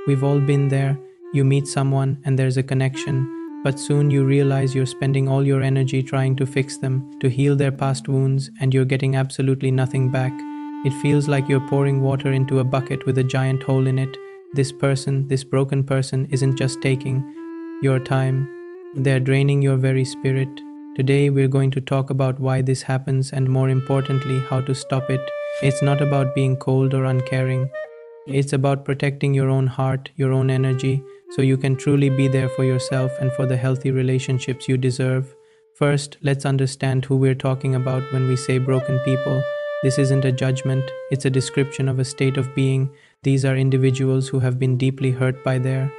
We've all been there. You meet someone and there's a connection, but soon you realize you're spending all your energy trying to fix them, to heal their past wounds, and you're getting absolutely nothing back. It feels like you're pouring water into a bucket with a giant hole in it. This person, this broken person, isn't just taking your time, they're draining your very spirit. Today, we're going to talk about why this happens and, more importantly, how to stop it. It's not about being cold or uncaring. It's about protecting your own heart, your own energy, so you can truly be there for yourself and for the healthy relationships you deserve. First, let's understand who we're talking about when we say broken people. This isn't a judgment, it's a description of a state of being. These are individuals who have been deeply hurt by their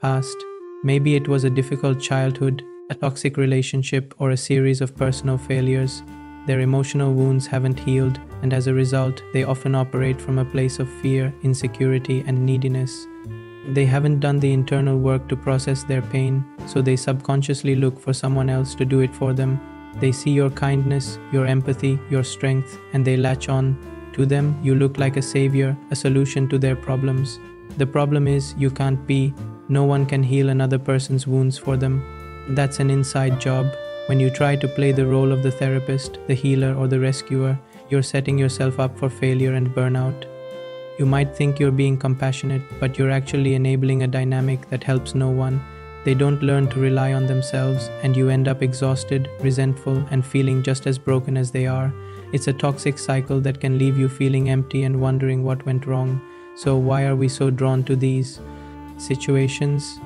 past. Maybe it was a difficult childhood, a toxic relationship, or a series of personal failures. Their emotional wounds haven't healed, and as a result, they often operate from a place of fear, insecurity, and neediness. They haven't done the internal work to process their pain, so they subconsciously look for someone else to do it for them. They see your kindness, your empathy, your strength, and they latch on. To them, you look like a savior, a solution to their problems. The problem is, you can't be. No one can heal another person's wounds for them. That's an inside job. When you try to play the role of the therapist, the healer, or the rescuer, you're setting yourself up for failure and burnout. You might think you're being compassionate, but you're actually enabling a dynamic that helps no one. They don't learn to rely on themselves, and you end up exhausted, resentful, and feeling just as broken as they are. It's a toxic cycle that can leave you feeling empty and wondering what went wrong. So why are we so drawn to these situations?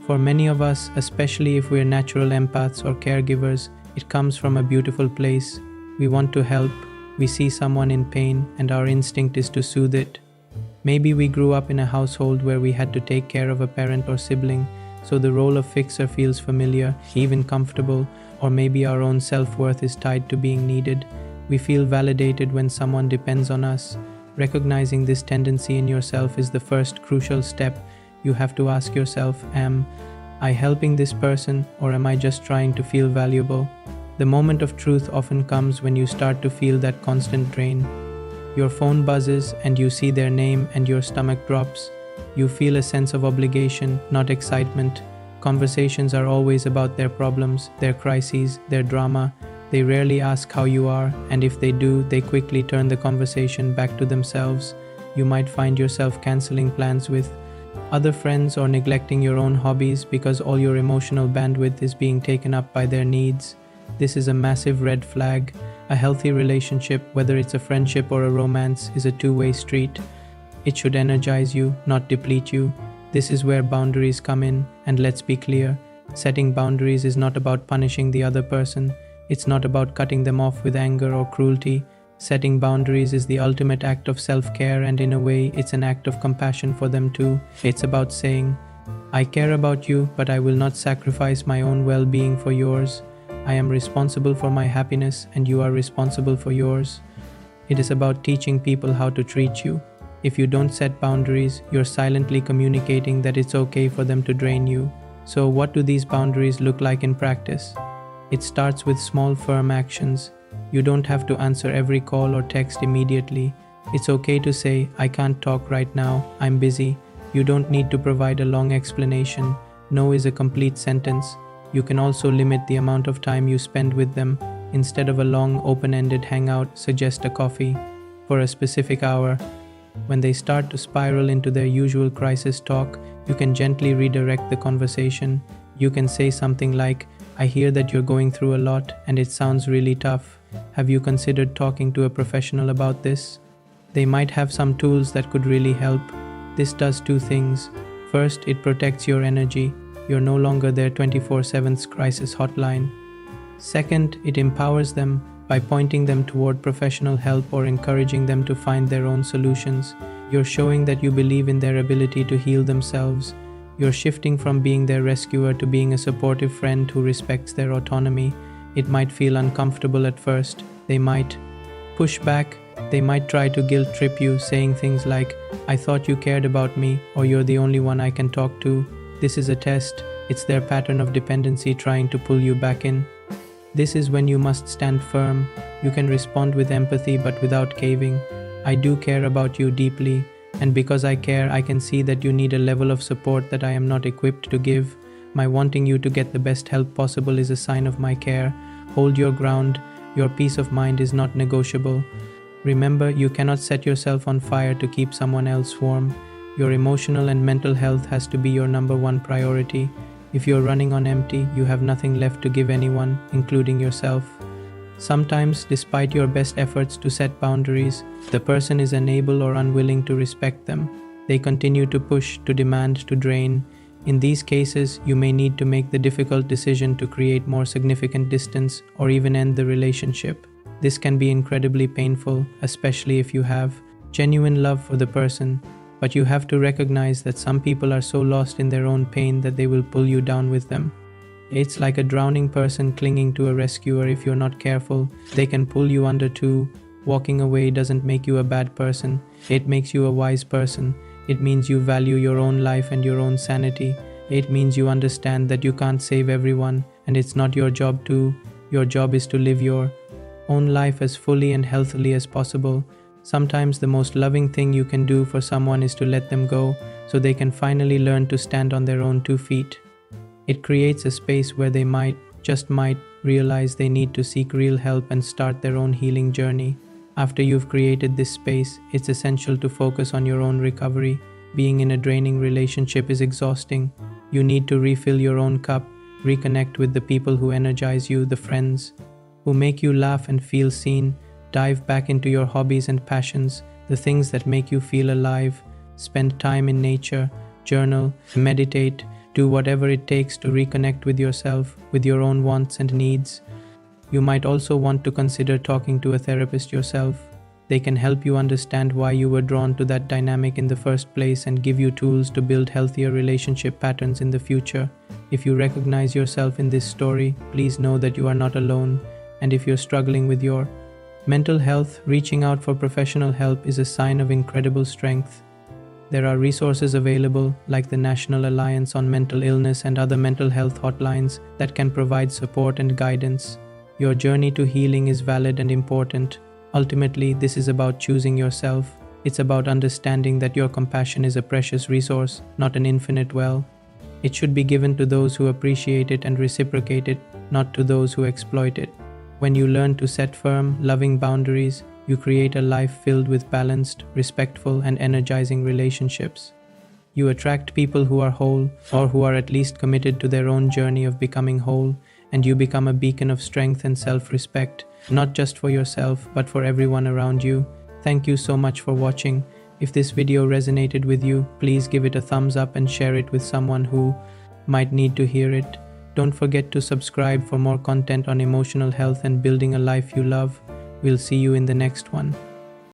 For many of us, especially if we're natural empaths or caregivers, it comes from a beautiful place. We want to help. We see someone in pain, and our instinct is to soothe it. Maybe we grew up in a household where we had to take care of a parent or sibling, so the role of fixer feels familiar, even comfortable, or maybe our own self-worth is tied to being needed. We feel validated when someone depends on us. Recognizing this tendency in yourself is the first crucial step. You have to ask yourself, am I helping this person, or am I just trying to feel valuable? The moment of truth often comes when you start to feel that constant drain. Your phone buzzes and you see their name and your stomach drops. You feel a sense of obligation, not excitement. Conversations are always about their problems, their crises, their drama. They rarely ask how you are, and if they do, they quickly turn the conversation back to themselves. You might find yourself canceling plans with other friends or neglecting your own hobbies because all your emotional bandwidth is being taken up by their needs. This is a massive red flag. A healthy relationship, whether it's a friendship or a romance, is a two-way street. It should energize you, not deplete you. This is where boundaries come in, and let's be clear, setting boundaries is not about punishing the other person. It's not about cutting them off with anger or cruelty. Setting boundaries is the ultimate act of self-care, and in a way, it's an act of compassion for them too. It's about saying, I care about you, but I will not sacrifice my own well-being for yours. I am responsible for my happiness, and you are responsible for yours. It is about teaching people how to treat you. If you don't set boundaries, you're silently communicating that it's okay for them to drain you. So what do these boundaries look like in practice? It starts with small, firm actions. You don't have to answer every call or text immediately. It's okay to say, I can't talk right now, I'm busy. You don't need to provide a long explanation. No is a complete sentence. You can also limit the amount of time you spend with them. Instead of a long, open-ended hangout, suggest a coffee for a specific hour. When they start to spiral into their usual crisis talk, you can gently redirect the conversation. You can say something like, I hear that you're going through a lot and it sounds really tough. Have you considered talking to a professional about this? They might have some tools that could really help. This does two things. First, it protects your energy. You're no longer their 24/7 crisis hotline. Second, it empowers them by pointing them toward professional help or encouraging them to find their own solutions. You're showing that you believe in their ability to heal themselves. You're shifting from being their rescuer to being a supportive friend who respects their autonomy. It might feel uncomfortable at first. They might push back. They might try to guilt trip you, saying things like, I thought you cared about me, or you're the only one I can talk to. This is a test. It's their pattern of dependency trying to pull you back in. This is when you must stand firm. You can respond with empathy but without caving. I do care about you deeply. And because I care, I can see that you need a level of support that I am not equipped to give. My wanting you to get the best help possible is a sign of my care. Hold your ground. Your peace of mind is not negotiable. Remember, you cannot set yourself on fire to keep someone else warm. Your emotional and mental health has to be your number one priority. If you're running on empty, you have nothing left to give anyone, including yourself. Sometimes, despite your best efforts to set boundaries, the person is unable or unwilling to respect them. They continue to push, to demand, to drain. In these cases, you may need to make the difficult decision to create more significant distance or even end the relationship. This can be incredibly painful, especially if you have genuine love for the person, but you have to recognize that some people are so lost in their own pain that they will pull you down with them. It's like a drowning person clinging to a rescuer. If you're not careful, they can pull you under too. Walking away doesn't make you a bad person. It makes you a wise person. It means you value your own life and your own sanity. It means you understand that you can't save everyone, and it's not your job to. Your job is to live your own life as fully and healthily as possible. Sometimes the most loving thing you can do for someone is to let them go so they can finally learn to stand on their own 2 feet. It creates a space where they might, just might, realize they need to seek real help and start their own healing journey. After you've created this space, it's essential to focus on your own recovery. Being in a draining relationship is exhausting. You need to refill your own cup, reconnect with the people who energize you, the friends who make you laugh and feel seen. Dive back into your hobbies and passions, the things that make you feel alive. Spend time in nature, journal, meditate. Do whatever it takes to reconnect with yourself, with your own wants and needs. You might also want to consider talking to a therapist yourself. They can help you understand why you were drawn to that dynamic in the first place and give you tools to build healthier relationship patterns in the future. If you recognize yourself in this story, please know that you are not alone. And if you're struggling with your mental health, reaching out for professional help is a sign of incredible strength. There are resources available, like the National Alliance on Mental Illness and other mental health hotlines, that can provide support and guidance. Your journey to healing is valid and important. Ultimately, this is about choosing yourself. It's about understanding that your compassion is a precious resource, not an infinite well. It should be given to those who appreciate it and reciprocate it, not to those who exploit it. When you learn to set firm, loving boundaries, you create a life filled with balanced, respectful, and energizing relationships. You attract people who are whole, or who are at least committed to their own journey of becoming whole, and you become a beacon of strength and self-respect, not just for yourself, but for everyone around you. Thank you so much for watching. If this video resonated with you, please give it a thumbs up and share it with someone who might need to hear it. Don't forget to subscribe for more content on emotional health and building a life you love. We'll see you in the next one.